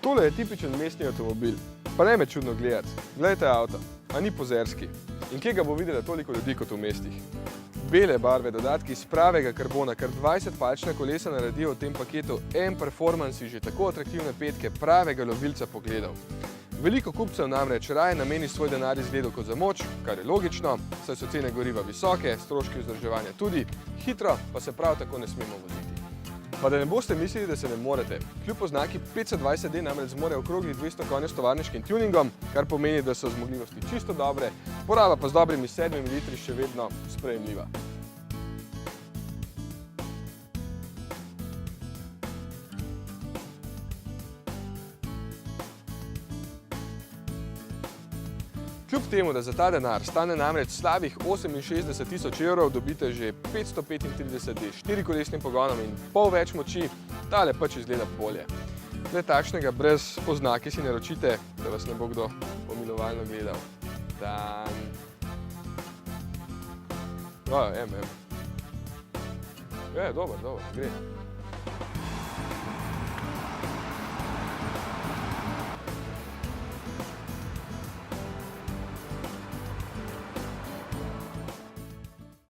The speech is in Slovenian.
Tole je tipičen mestni avtomobil, pa ne me čudno gledati. Glejte avto, a ni pozerski. In kje ga bo videla toliko ljudi kot v mestih? Bele barve, dodatki iz pravega karbona, kar 20-palčna kolesa naredijo v tem paketu M-Performance že tako atraktivne petke pravega lovilca pogledov. Veliko kupcev namreč raje nameni svoj denar izgledu kot za moč, kar je logično, saj so cene goriva visoke, stroški vzdrževanja tudi, hitro pa se prav tako ne smemo voziti. Pa da ne boste mislili, da se ne morete. Kljub oznaki 520D namreč zmore okroglih 200 konjev s tovarniškim tuningom, kar pomeni, da so zmogljivosti čisto dobre, poraba pa z dobrimi 7 litri še vedno sprejemljiva. Kljub temu, da za ta denar stane namreč slabih 68 tisoč evrov, dobite že 535D s 4-kolesnim pogonom in pol več moči, tale pač izgleda bolje. Le takšnega brez oznake si naročite, da vas ne bo kdo pomilovalno gledal. Dan. M. Je, dober, gre.